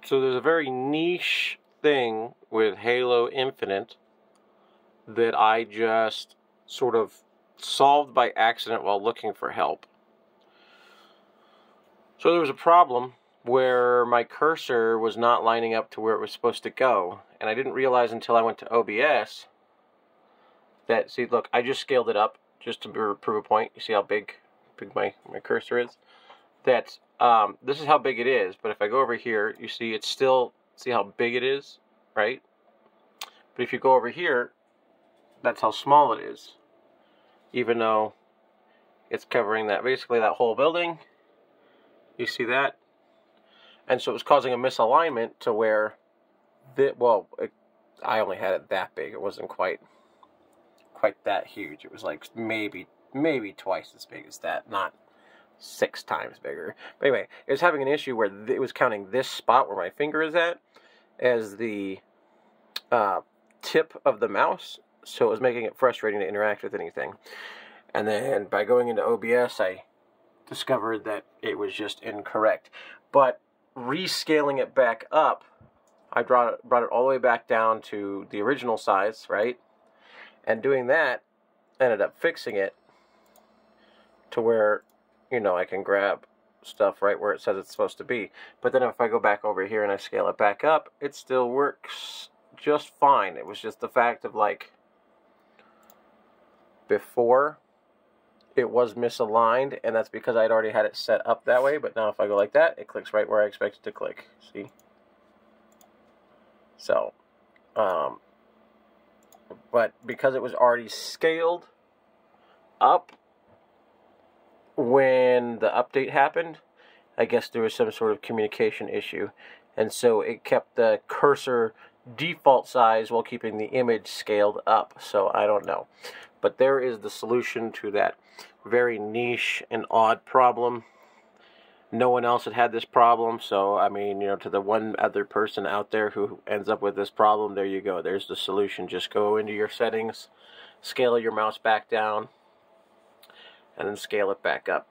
So there's a very niche thing with Halo Infinite that I just sort of solved by accident while looking for help. So there was a problem where my cursor was not lining up to where it was supposed to go, and I didn't realize until I went to OBS that, see, look, I just scaled it up just to prove a point. You see how big my cursor is? That this is how big it is, but if I go over here, you see it's still, see how big it is, right? But if you go over here, that's how small it is, even though it's covering that, basically that whole building. You see that? And so it was causing a misalignment to where, I only had it that big. It wasn't quite that huge. It was like maybe twice as big as that, not 6 times bigger. But anyway, it was having an issue where it was counting this spot where my finger is at as the tip of the mouse, so it was making it frustrating to interact with anything. And then by going into OBS, I discovered that it was just incorrect. But rescaling it back up, I brought it all the way back down to the original size, right? And doing that, ended up fixing it to where, you know, I can grab stuff right where it says it's supposed to be. But then if I go back over here and I scale it back up, it still works just fine. It was just the fact of, like, before it was misaligned, and that's because I'd already had it set up that way. But now if I go like that, it clicks right where I expect it to click. See? So, but because it was already scaled up when the update happened, I guess there was some sort of communication issue, and so it kept the cursor default size while keeping the image scaled up. So I don't know, but there is the solution to that very niche and odd problem. No one else had this problem, so I mean, you know, to the one other person out there who ends up with this problem, there you go. There's the solution. Just go into your settings, scale your mouse back down, and then scale it back up.